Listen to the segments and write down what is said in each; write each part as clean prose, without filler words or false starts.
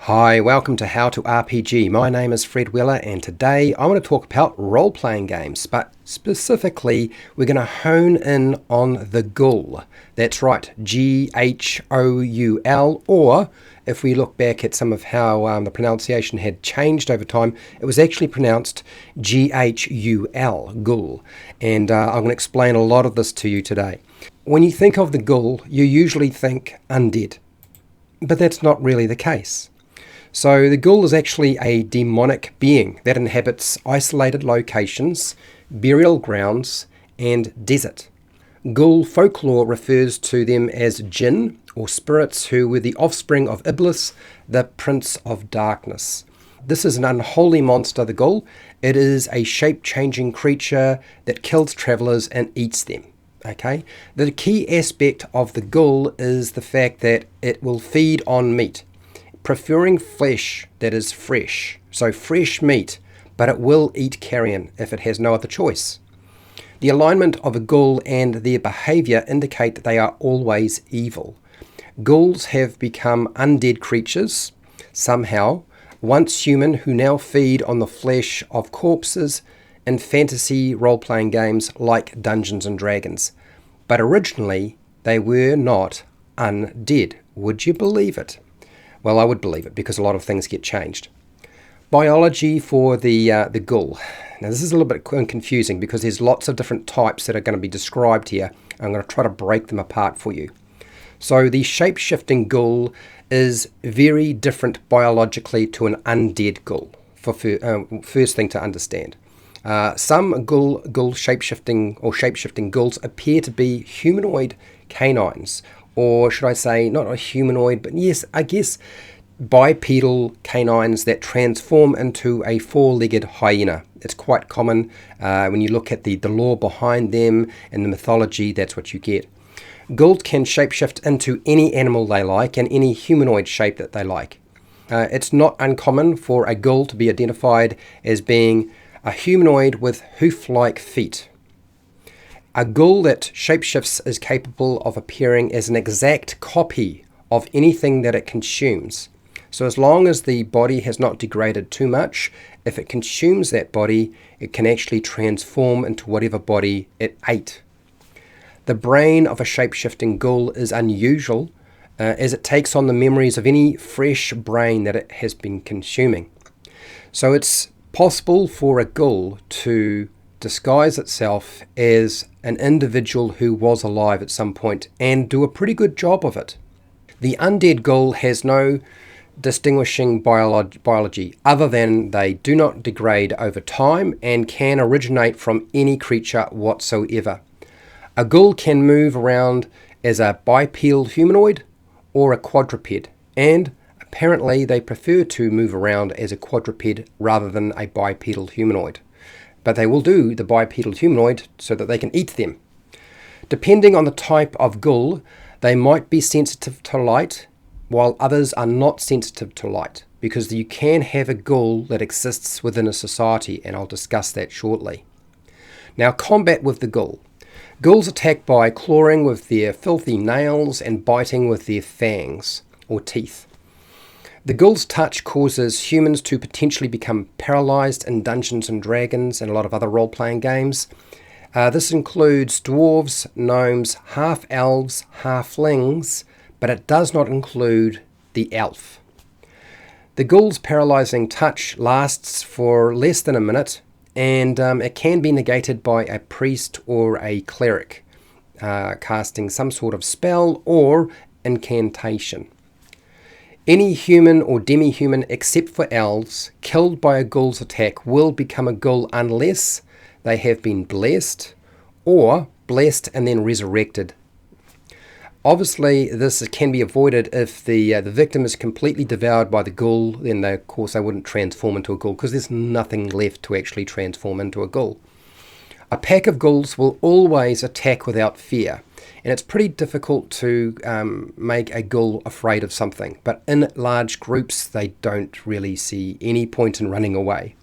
Hi, welcome to HowtoRPG. My name is Fred Weller and today I want to talk about role-playing games, but specifically we're going to hone in on the Ghoul. That's right, Ghoul, or if we look back at some of how the pronunciation had changed over time, it was actually pronounced Ghul, Ghoul. And I'm going to explain a lot of this to you today. When you think of the Ghoul, you usually think undead, but that's not really the case. So the Ghoul is actually a demonic being that inhabits isolated locations, burial grounds, and desert. Ghoul folklore refers to them as jinn, or spirits who were the offspring of Iblis, the prince of darkness. This is an unholy monster, the Ghoul. It is a shape-changing creature that kills travellers and eats them. Okay? The key aspect of the Ghoul is the fact that it will feed on meat, preferring flesh that is fresh, so fresh meat, but it will eat carrion if it has no other choice. The alignment of a Ghoul and their behaviour indicate that they are always evil. Ghouls have become undead creatures, somehow, once human, who now feed on the flesh of corpses in fantasy role-playing games like Dungeons and Dragons. But originally, they were not undead. Would you believe it? Well, I would believe it because a lot of things get changed. Biology for the Ghoul. Now, this is a little bit confusing because there's lots of different types that are going to be described here. I'm going to try to break them apart for you. So the shape-shifting Ghoul is very different biologically to an undead Ghoul, first thing to understand. Some Ghoul shape-shifting Ghouls appear to be humanoid canines, or should I say, not a humanoid, but yes, I guess bipedal canines that transform into a four-legged hyena. It's quite common when you look at the lore behind them and the mythology, that's what you get. Ghouls can shapeshift into any animal they like and any humanoid shape that they like. It's not uncommon for a Ghoul to be identified as being a humanoid with hoof-like feet. A Ghoul that shapeshifts is capable of appearing as an exact copy of anything that it consumes. So as long as the body has not degraded too much, if it consumes that body, it can actually transform into whatever body it ate. The brain of a shapeshifting Ghoul is unusual, as it takes on the memories of any fresh brain that it has been consuming. So it's possible for a Ghoul to disguise itself as an individual who was alive at some point and do a pretty good job of it. The undead Ghoul has no distinguishing biology other than they do not degrade over time and can originate from any creature whatsoever. A Ghoul can move around as a bipedal humanoid or a quadruped, and apparently they prefer to move around as a quadruped rather than a bipedal humanoid. But they will do the bipedal humanoid so that they can eat them. Depending on the type of Ghoul, they might be sensitive to light, while others are not sensitive to light, because you can have a Ghoul that exists within a society, and I'll discuss that shortly. Now, combat with the Ghoul. Ghouls attack by clawing with their filthy nails and biting with their fangs, or teeth. The Ghoul's touch causes humans to potentially become paralyzed in Dungeons and Dragons and a lot of other role-playing games. This includes dwarves, gnomes, half-elves, halflings, but it does not include the elf. The Ghoul's paralyzing touch lasts for less than a minute, and it can be negated by a priest or a cleric, casting some sort of spell or incantation. Any human or demi-human except for elves killed by a Ghoul's attack will become a Ghoul unless they have been blessed or blessed and then resurrected. Obviously, this can be avoided if the victim is completely devoured by the Ghoul. Then, of course, they wouldn't transform into a Ghoul because there's nothing left to actually transform into a Ghoul. A pack of Ghouls will always attack without fear, and it's pretty difficult to make a Ghoul afraid of something, but in large groups they don't really see any point in running away.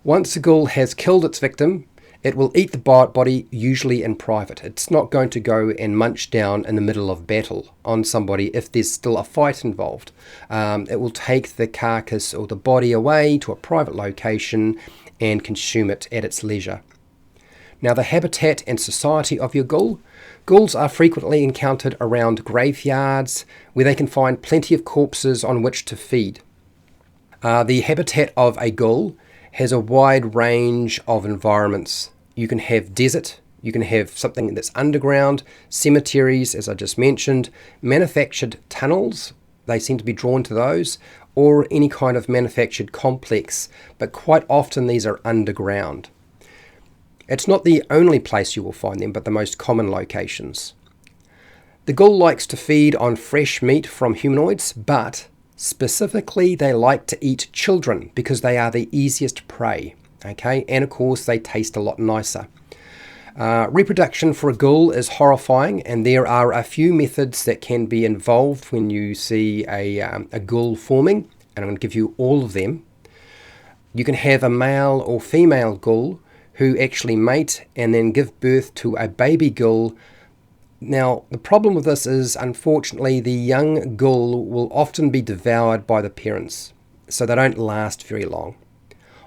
Once a Ghoul has killed its victim, It will eat the body, usually in private. It's not going to go and munch down in the middle of battle on somebody if there's still a fight involved. It will take the carcass or the body away to a private location and consume it at its leisure. Now, the habitat and society of your ghoul. Ghouls are frequently encountered around graveyards where they can find plenty of corpses on which to feed. The habitat of a ghoul has a wide range of environments. You can have desert, you can have something that's underground, cemeteries, as I just mentioned, manufactured tunnels, they seem to be drawn to those, or any kind of manufactured complex, but quite often these are underground. It's not the only place you will find them, but the most common locations. The ghoul likes to feed on fresh meat from humanoids, but specifically they like to eat children because they are the easiest prey. Okay, and of course they taste a lot nicer. Reproduction for a ghoul is horrifying, and there are a few methods that can be involved when you see a ghoul forming, and I'm going to give you all of them. You can have a male or female ghoul who actually mate and then give birth to a baby ghoul. Now, the problem with this is, unfortunately, the young ghoul will often be devoured by the parents, so they don't last very long.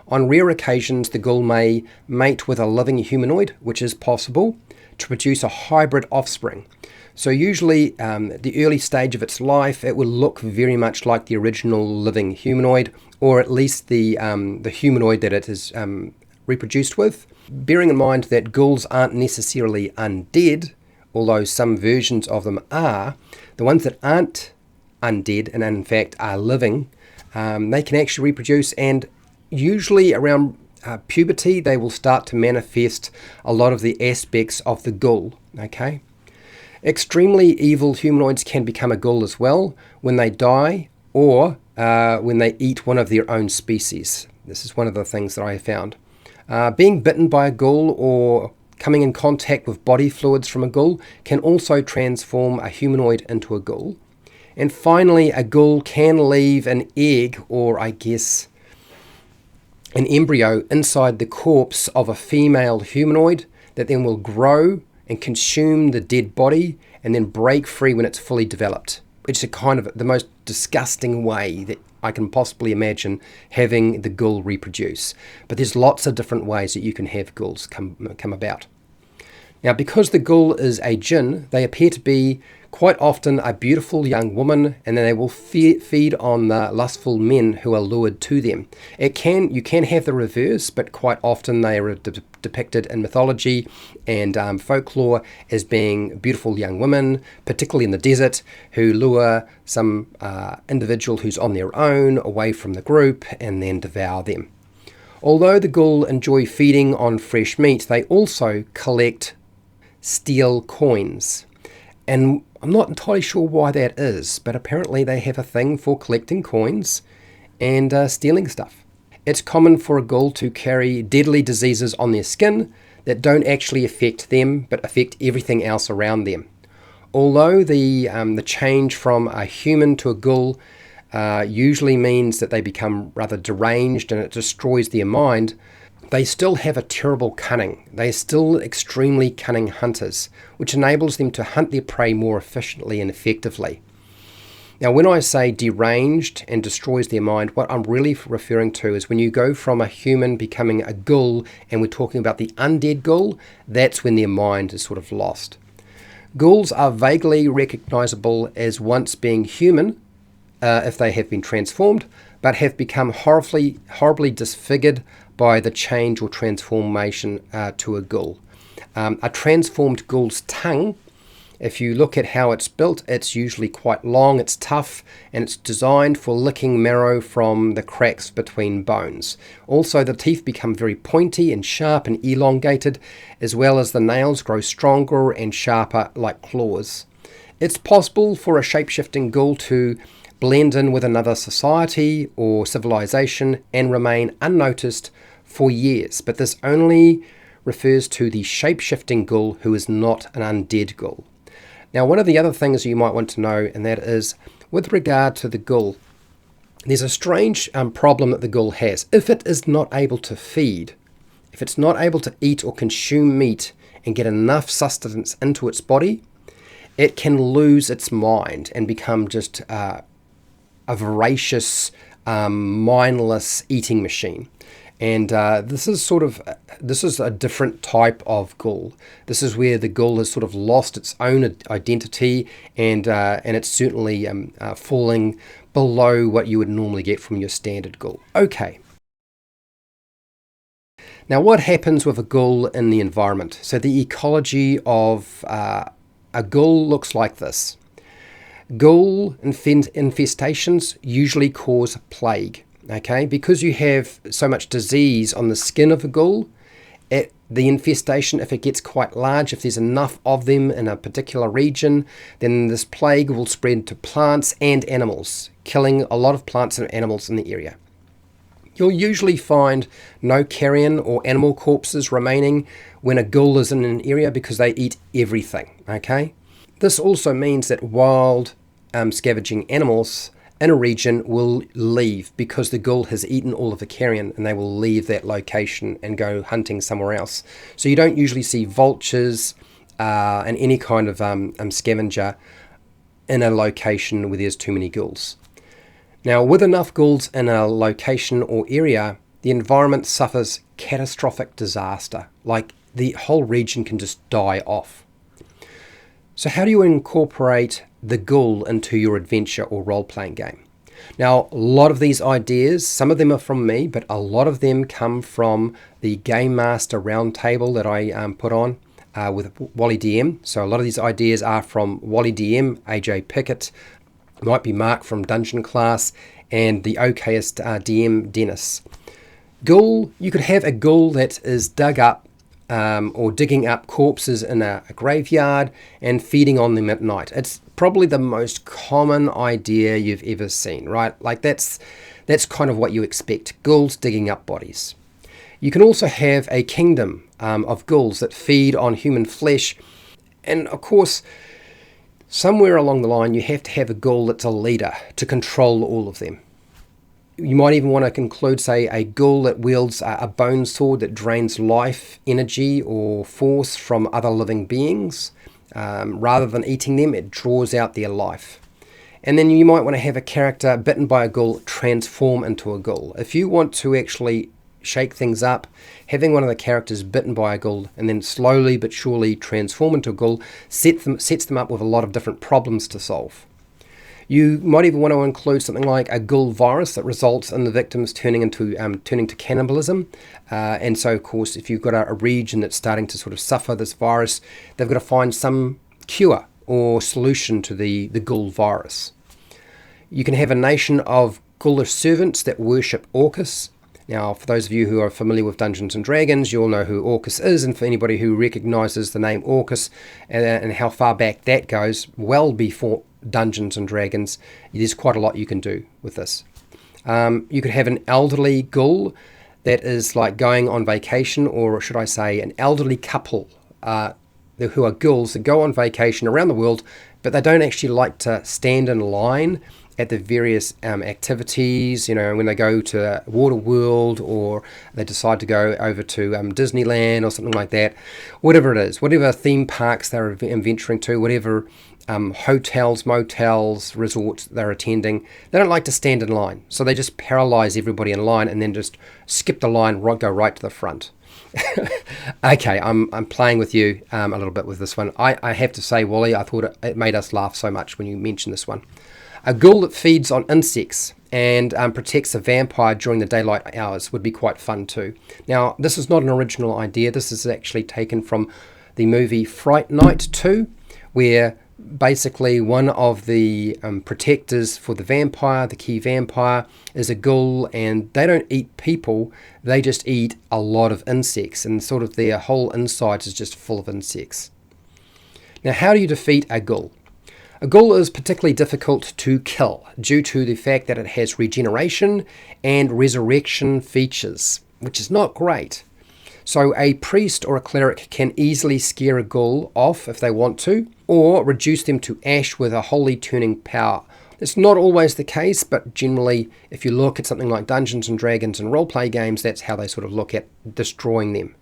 On rare occasions, the ghoul may mate with a living humanoid, which is possible, to produce a hybrid offspring. So usually, the early stage of its life, it will look very much like the original living humanoid, or at least the humanoid that it is reproduced with. Bearing in mind that ghouls aren't necessarily undead, although some versions of them are, the ones that aren't undead and in fact are living, they can actually reproduce, and usually around puberty they will start to manifest a lot of the aspects of the ghoul. Okay, extremely evil humanoids can become a ghoul as well when they die or when they eat one of their own species. This is one of the things that I have found. Being bitten by a ghoul or coming in contact with body fluids from a ghoul can also transform a humanoid into a ghoul. And finally, a ghoul can leave an egg, or I guess an embryo, inside the corpse of a female humanoid that then will grow and consume the dead body and then break free when it's fully developed, which is kind of the most disgusting way that I can possibly imagine having the ghoul reproduce. But there's lots of different ways that you can have ghouls come about. Now, because the ghoul is a jinn, they appear to be quite often a beautiful young woman, and then they will feed on the lustful men who are lured to them. You can have the reverse, but quite often they are depicted in mythology and folklore as being beautiful young women, particularly in the desert, who lure some individual who's on their own away from the group and then devour them. Although the ghoul enjoy feeding on fresh meat, they also collect steal coins. And I'm not entirely sure why that is, but apparently they have a thing for collecting coins and stealing stuff. It's common for a ghoul to carry deadly diseases on their skin that don't actually affect them, but affect everything else around them. Although the change from a human to a ghoul usually means that they become rather deranged and it destroys their mind, they still have a terrible cunning. They are still extremely cunning hunters, which enables them to hunt their prey more efficiently and effectively. Now, when I say deranged and destroys their mind, what I'm really referring to is when you go from a human becoming a ghoul, and we're talking about the undead ghoul, that's when their mind is sort of lost. Ghouls are vaguely recognizable as once being human, if they have been transformed, but have become horribly disfigured by the change or transformation to a ghoul. A transformed ghoul's tongue, if you look at how it's built, it's usually quite long, it's tough, and it's designed for licking marrow from the cracks between bones. Also, the teeth become very pointy and sharp and elongated, as well as the nails grow stronger and sharper like claws. It's possible for a shape-shifting ghoul to blend in with another society or civilization and remain unnoticed for years, but this only refers to the shape-shifting ghoul who is not an undead ghoul. Now, one of the other things you might want to know, and that is with regard to the ghoul, there's a strange problem that the ghoul has. If it is not able to feed, if it's not able to eat or consume meat and get enough sustenance into its body, it can lose its mind and become just a voracious, mindless eating machine. And this is a different type of ghoul. This is where the ghoul has sort of lost its own identity, and it's certainly falling below what you would normally get from your standard ghoul. Okay. Now, what happens with a ghoul in the environment? So the ecology of a ghoul looks like this. Ghoul infestations usually cause plague. Okay, because you have so much disease on the skin of a ghoul, the infestation, if it gets quite large, if there's enough of them in a particular region, then this plague will spread to plants and animals, killing a lot of plants and animals in the area. You'll usually find no carrion or animal corpses remaining when a ghoul is in an area because they eat everything. Okay, this also means that wild scavenging animals in a region will leave because the ghoul has eaten all of the carrion, and they will leave that location and go hunting somewhere else. So you don't usually see vultures and any kind of scavenger in a location where there's too many ghouls. Now, with enough ghouls in a location or area, the environment suffers catastrophic disaster. Like, the whole region can just die off. So how do you incorporate the ghoul into your adventure or role-playing game? Now, a lot of these ideas, some of them are from me, but a lot of them come from the Game Master Roundtable that I put on with Wally DM. So a lot of these ideas are from Wally DM, AJ Pickett, might be Mark from Dungeon Class, and the okayest DM, Dennis. Ghoul, you could have a ghoul that is dug up or digging up corpses in a graveyard and feeding on them at night. It's probably the most common idea you've ever seen, right? Like that's kind of what you expect, ghouls digging up bodies. You can also have a kingdom of ghouls that feed on human flesh, and of course, somewhere along the line you have to have a ghoul that's a leader to control all of them. You might even want to include, say, a ghoul that wields a bone sword that drains life, energy, or force from other living beings. Rather than eating them, it draws out their life. And then you might want to have a character bitten by a ghoul transform into a ghoul. If you want to actually shake things up, having one of the characters bitten by a ghoul and then slowly but surely transform into a ghoul sets them up with a lot of different problems to solve. You might even want to include something like a ghoul virus that results in the victims turning to cannibalism. And so, of course, if you've got a region that's starting to sort of suffer this virus, they've got to find some cure or solution to the ghoul virus. You can have a nation of ghoulish servants that worship Orcus. Now, for those of you who are familiar with Dungeons & Dragons, you'll know who Orcus is, and for anybody who recognises the name Orcus and how far back that goes, well before Dungeons & Dragons, there's quite a lot you can do with this. You could have an elderly ghoul that is like going on vacation, or should I say an elderly couple who are ghouls that go on vacation around the world, but they don't actually like to stand in line at the various activities, when they go to Waterworld or they decide to go over to Disneyland or something like that, whatever it is, whatever theme parks they're venturing to, whatever hotels, motels, resorts they're attending, they don't like to stand in line. So they just paralyze everybody in line and then just skip the line, go right to the front. Okay, I'm playing with you a little bit with this one. I have to say, Wally, I thought it made us laugh so much when you mentioned this one. A ghoul that feeds on insects and protects a vampire during the daylight hours would be quite fun too. Now, this is not an original idea. This is actually taken from the movie Fright Night 2, where basically one of the protectors for the vampire, the key vampire, is a ghoul, and they don't eat people. They just eat a lot of insects, and sort of their whole inside is just full of insects. Now, how do you defeat a ghoul? A ghoul is particularly difficult to kill due to the fact that it has regeneration and resurrection features, which is not great. So a priest or a cleric can easily scare a ghoul off if they want to, or reduce them to ash with a holy turning power, It's not always the case, but generally, if you look at something like Dungeons and Dragons and roleplay games, that's how they sort of look at destroying them.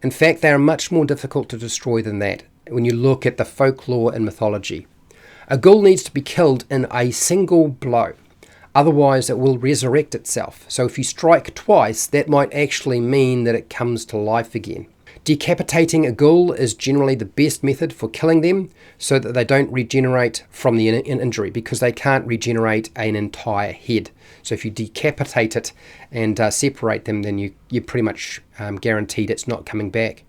In fact, they are much more difficult to destroy than that when you look at the folklore and mythology. A ghoul needs to be killed in a single blow. Otherwise, it will resurrect itself. So if you strike twice, that might actually mean that it comes to life again. Decapitating a ghoul is generally the best method for killing them so that they don't regenerate from the injury, because they can't regenerate an entire head. So if you decapitate it and separate them, then you're pretty much guaranteed it's not coming back.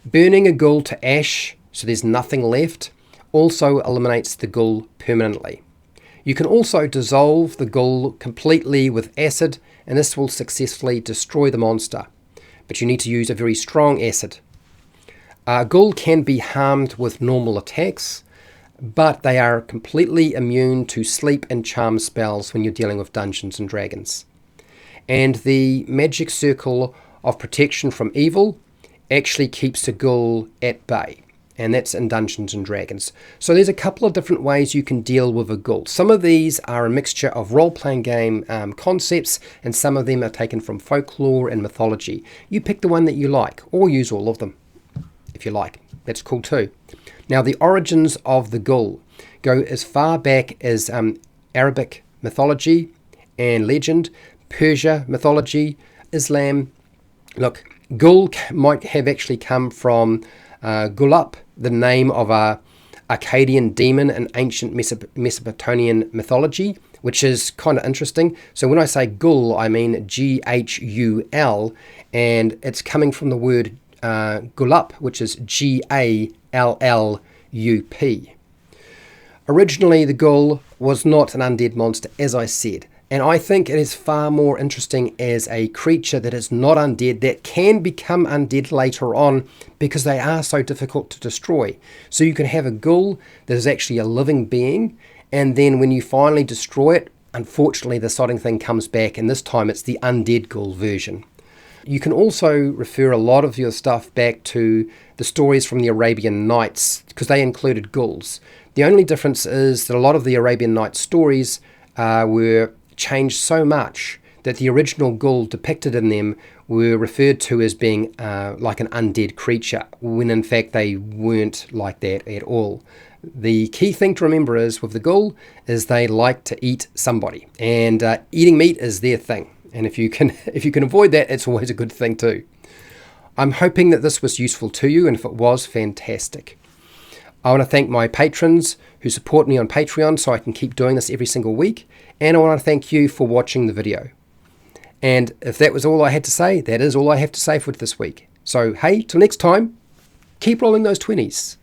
Burning a ghoul to ash so there's nothing left also eliminates the ghoul permanently. You can also dissolve the ghoul completely with acid, and this will successfully destroy the monster. But you need to use a very strong acid. A ghoul can be harmed with normal attacks, but they are completely immune to sleep and charm spells when you're dealing with Dungeons and Dragons. And the magic circle of protection from evil actually keeps a ghoul at bay, and that's in Dungeons and Dragons. So there's a couple of different ways you can deal with a ghoul. Some of these are a mixture of role-playing game concepts, and some of them are taken from folklore and mythology. You pick the one that you like, or use all of them if you like. That's cool too. Now, the origins of the ghoul go as far back as Arabic mythology and legend, Persia mythology, Islam. Look, ghoul might have actually come from Gulap, the name of a Akkadian demon in ancient Mesopotamian mythology, which is kind of interesting. So when I say ghoul, I mean G-H-U-L, and it's coming from the word Gulap, which is G-A-L-L-U-P. Originally, the ghoul was not an undead monster, as I said. And I think it is far more interesting as a creature that is not undead, that can become undead later on because they are so difficult to destroy. So you can have a ghoul that is actually a living being, and then when you finally destroy it, unfortunately the sodding thing comes back, and this time it's the undead ghoul version. You can also refer a lot of your stuff back to the stories from the Arabian Nights, because they included ghouls. The only difference is that a lot of the Arabian Nights stories were changed so much that the original ghoul depicted in them were referred to as being like an undead creature, when in fact they weren't like that at all. The key thing to remember is with the ghoul is they like to eat somebody, and eating meat is their thing. And if you can avoid that, it's always a good thing too. I'm hoping that this was useful to you, and if it was, fantastic. I want to thank my patrons who support me on Patreon so I can keep doing this every single week. And I want to thank you for watching the video. And if that was all I had to say, that is all I have to say for this week. So hey, till next time, keep rolling those 20s.